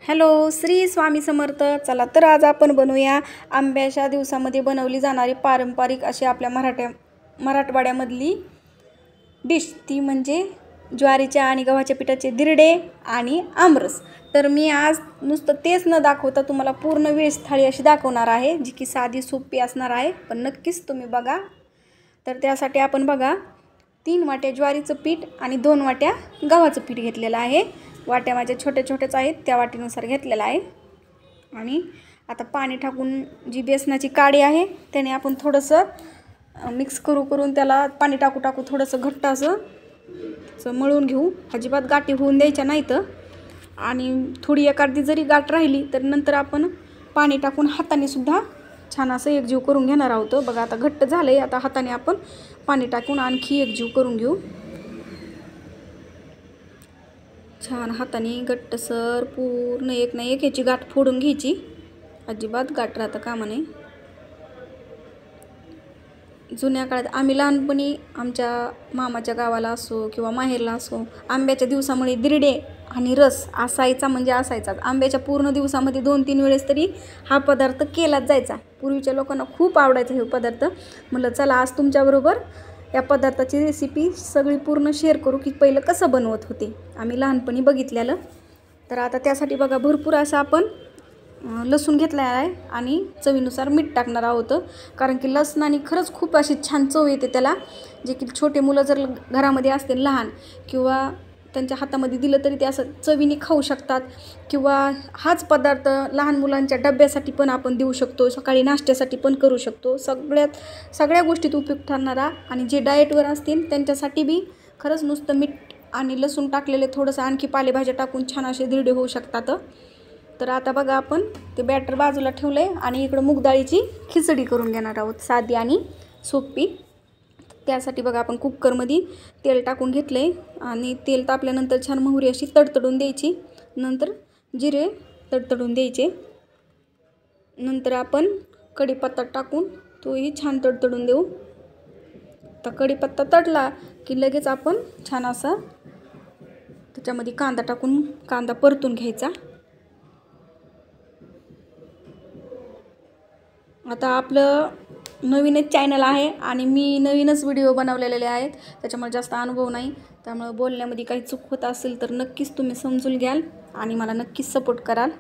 Hello, Shri Swami Samarth. चला तर आज आपण बनवूया आंब्याच्या दिवसामध्ये बनवली जाणारी पारंपरिक अशी आपल्या मराठवाड्यामधली डिश, ती म्हणजे ज्वारीच्या आणि गव्हाच्या पिठाचे दिरडे आणि आमरस. तर मी आज नुसतं तेच न दाखवता तुम्हाला पूर्ण व्हेज थाळी अशी दाखवणार आहे, जी की साधी सोपी असणार आहे, पण नक्कीच तुम्ही बघा. तर त्यासाठी आपण बघा 3 वाट्या ज्वारीचं पीठ आणि 2 वाट्या गव्हाचं पीठ घेतलेलं आहे. वाट्या माझ्या छोट्या छोट्याच आहेत, त्या वाटीनुसार घेतलेला आहे. आणि आता पाणी टाकून जी बेसनाची काडी आहे त्याने आपण थोडंसं मिक्स करून त्याला पाणी टाकू थोडंसं घट्ट असं मळून घेऊ. अजिबात गाठी होऊन द्यायच्या नाहीत. आणि थोडी एखादी जरी गाठ राहिली तर नंतर आपण पाणी टाकून हाताने सुद्धा छान असं एकजीव करून घेणार आहोत. बघा आता घट्ट झालंय. आता हाताने आपण पाणी टाकून आणखी एकजीव करून घेऊ. छान हाताने घट्टसर पूर्ण एक ना एक याची गाठ फोडून घ्यायची. अजिबात गाठ राहता कामा नये. जुन्या काळात आम्ही लहानपणी आमच्या मामाच्या गावाला असो किंवा माहेरला असो, आंब्याच्या दिवसामुळे दिरडे आणि रस असायचा म्हणजे असायचाच. आंब्याच्या पूर्ण दिवसामध्ये 2-3 वेळेस तरी हा पदार्थ केलाच जायचा. पूर्वीच्या लोकांना खूप आवडायचा हे पदार्थ. म्हटलं चला आज तुमच्याबरोबर या पदार्थाची रेसिपी सगळी पूर्ण शेअर करू की पहिलं कसं बनवत होते आम्ही लहानपणी बघितलेलं. तर आता त्यासाठी बघा भरपूर असं आपण लसूण घेतला आहे आणि चवीनुसार मीठ टाकणार आहोत. कारण की लसणाने खरंच खूप अशी छान चव येते त्याला, जे की छोटे मुलं जर घरामध्ये असतील लहान किंवा त्यांच्या हातामध्ये दिलं तरी ते असं चवीने खाऊ शकतात. किंवा हाच पदार्थ लहान मुलांच्या डब्यासाठी पण आपण देऊ शकतो, सकाळी नाश्त्यासाठी पण करू शकतो. सगळ्या गोष्टीत उपयोग ठरणारा. आणि जे डाएटवर असतील त्यांच्यासाठी बी खरंच नुसतं मीठ आणि लसूण टाकलेले थोडंसं आणखी पालेभाज्या टाकून छान असे दिरडे होऊ शकतात. तर आता बघा आपण ते बॅटर बाजूला ठेवलं आहे आणि इकडं मूग डाळीची खिचडी करून घेणार आहोत, साधी आणि सोपी. त्यासाठी बघा आपण कुकरमध्ये तेल टाकून घेतलं आहे आणि तेल तापल्यानंतर छान मोहरी अशी तडतडून द्यायची. नंतर जिरे तडतडून द्यायचे. नंतर आपण कढीपत्ता टाकून तोही छान तडतडून देऊ. तर कढीपत्ता तडला की लगेच आपण छान असा त्याच्यामध्ये कांदा टाकून कांदा परतून घ्यायचा. आता आपलं नवीनच चॅनल आहे आणि मी नवीनच व्हिडिओ बनवलेले आहेत, त्याच्यामुळे जास्त अनुभव नाही. त्यामुळे बोलण्यामध्ये काही चूक होत असेल तर नक्कीच तुम्ही समजून घ्याल आणि मला नक्कीच सपोर्ट कराल.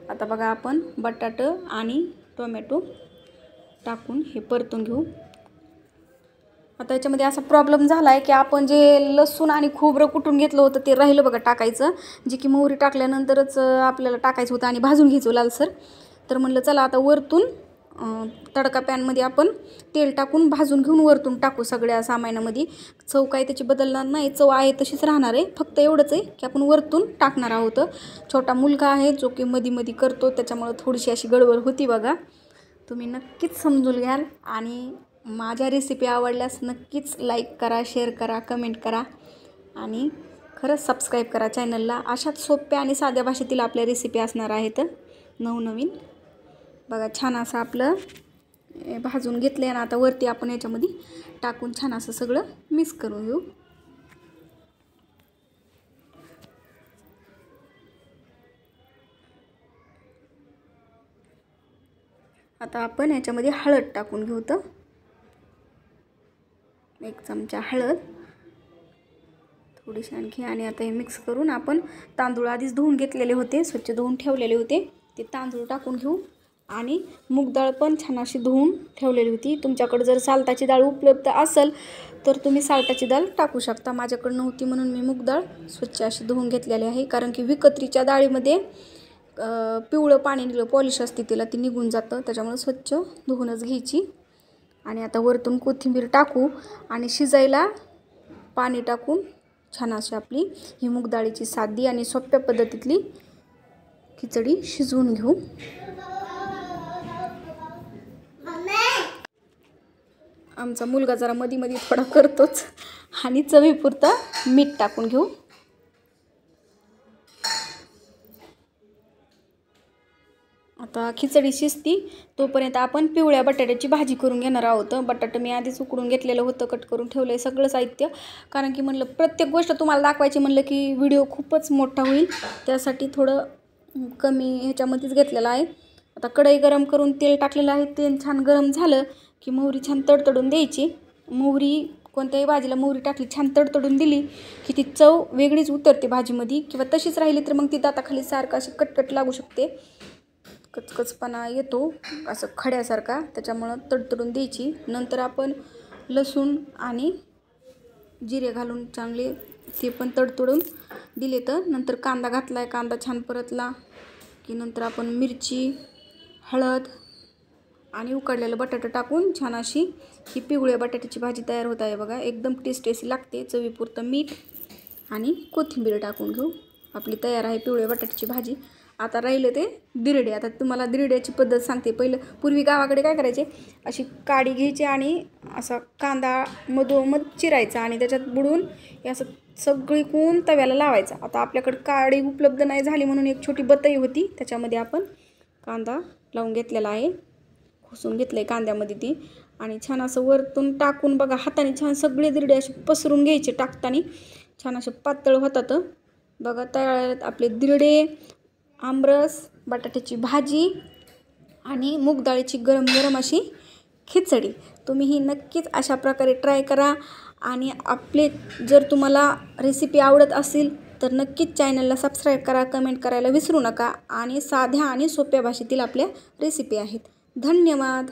आता बघा आपण बटाटं आणि टोमॅटो टाकून हे परतून घेऊ. आता याच्यामध्ये असा प्रॉब्लेम झाला आहे की आपण जे लसूण आणि खोबरं कुटून घेतलं होतं ते राहिलं बघा टाकायचं, जे की मोहरी टाकल्यानंतरच आपल्याला टाकायचं होतं आणि भाजून घ्यायचं लालसर. तर म्हणलं चला आता वरतून तडका पॅनमध्ये आपण तेल टाकून भाजून घेऊन वरतून टाकू सगळ्या सामानामध्ये. चव काय त्याची बदलणार नाही, चव आहे तशीच राहणार आहे. फक्त एवढंच आहे की आपण वरतून टाकणार आहोत. छोटा मुलगा आहे जो की मध्ये करतो, त्याच्यामुळं थोडीशी अशी गडबड होती बघा. तुम्ही नक्कीच समजून घ्याल आणि माझ्या रेसिपी आवडल्यास नक्कीच लाईक करा, शेअर करा, कमेंट करा आणि खरंच सबस्क्राईब करा चॅनलला. अशाच सोप्या आणि साध्या भाषेतील आपल्या रेसिपी असणार आहेत नवनवीन. बघा छान असं आपलं भाजून घेतलं आहे आणि आता वरती आपण याच्यामध्ये टाकून छान असं सगळं मिक्स करून घेऊ. आता आपण याच्यामध्ये हळद टाकून घेऊ. तर 1 चमचा हळद, थोडीशी आणखी. आणि आता हे मिक्स करून आपण तांदूळ आधीच धुवून घेतलेले होते, स्वच्छ धुवून ठेवलेले होते, ते तांदूळ टाकून घेऊ. आणि मूग डाळ पण छान अशी धुवून ठेवलेली होती. तुमच्याकडे जर साल्टाची डाळ उपलब्ध असेल तर तुम्ही साल्टाची डाळ टाकू शकता. माझ्याकडे नव्हती म्हणून मी मूग डाळ स्वच्छ अशी धुवून घेतलेली आहे. कारण की विकत्रीच्या डाळीमध्ये पिवळं पाणी निघलं, पॉलिश असते तिला, ती निघून जातं. त्याच्यामुळे स्वच्छ धुवूनच घ्यायची. आणि आता वरतून कोथिंबीर टाकू आणि शिजायला पाणी टाकून छान अशी आपली ही मूग डाळीची साधी आणि सोप्या पद्धतीतली खिचडी शिजवून घेऊ. आमचा मुलगा जरा मध्ये थोडा करतोच. आणि चवीपुरतं मीठ टाकून घेऊ. आता खिचडी शिजती तोपर्यंत आपण पिवळ्या बटाट्याची भाजी करून घेणार आहोत. बटाटे मी आधीच उकडून घेतलेलं होतं, कट करून ठेवलं आहे सगळं साहित्य. कारण की म्हणलं प्रत्येक गोष्ट तुम्हाला दाखवायची म्हणलं की व्हिडिओ खूपच मोठा होईल, त्यासाठी थोडं कमी ह्याच्यामध्येच घेतलेला आहे. आता कढई गरम करून तेल टाकलेलं आहे. तेल छान गरम झालं की मोहरी छान तडतडून द्यायची. मोहरी कोणत्याही भाजीला मोहरी टाकली छान तडतडून दिली की ती चव वेगळीच उतरते भाजीमध्ये, किंवा तशीच राहिली तर मग ती दाताखाली सारखं अशी कटकट लागू शकते, कचकचपणा येतो असं खड्यासारखा. त्याच्यामुळं तडतडून द्यायची. नंतर आपण लसूण आणि जिरे घालून चांगले ते पण तडतडून दिले. तर नंतर कांदा घातला आहे. कांदा छान परतला की नंतर आपण मिरची, हळद आणि उकडलेलं बटाटा टाकून छान अशी ही पिवळ्या बटाट्याची भाजी तयार होत आहे बघा. एकदम टेस्टी लागते. चवीपुरतं मीठ आणि कोथिंबीर टाकून घेऊ. आपली तयार आहे पिवळ्या बटाट्याची भाजी. आता राहिलं ते दिरडे. आता तुम्हाला दिरड्याची पद्धत सांगते. पूर्वी गावाकडे काय करायचे, अशी काडी घ्यायची आणि असा कांदा मधोमध चिरायचा आणि त्याच्यात बुडून हे असं सगळीकून तव्याला लावायचा. आता आपल्याकडे काडी उपलब्ध नाही झाली म्हणून एक छोटी बतई होती, त्याच्यामध्ये आपण कांदा लावून घेतलेला आहे. खुसून घेतलं आहे कांद्यामध्ये ती, आणि छान असं वरतून टाकून बघा हाताने छान सगळे दिरडे असे पसरून घ्यायचे. टाकताना छान असे पातळ होतात बघा. तळ्यात आपले दिरडे, आमरस, बटाट्याची भाजी आणि मूग डाळीची गरम गरम अशी खिचडी. तुम्ही ही नक्कीच अशा प्रकारे ट्राय करा. आणि आपले जर तुम्हाला रेसिपी आवडत असेल तर नक्कीच चॅनलला सबस्क्राईब करा, कमेंट करायला विसरू नका. आणि साध्या आणि सोप्या भाषेतील आपल्या रेसिपी आहेत. धन्यवाद.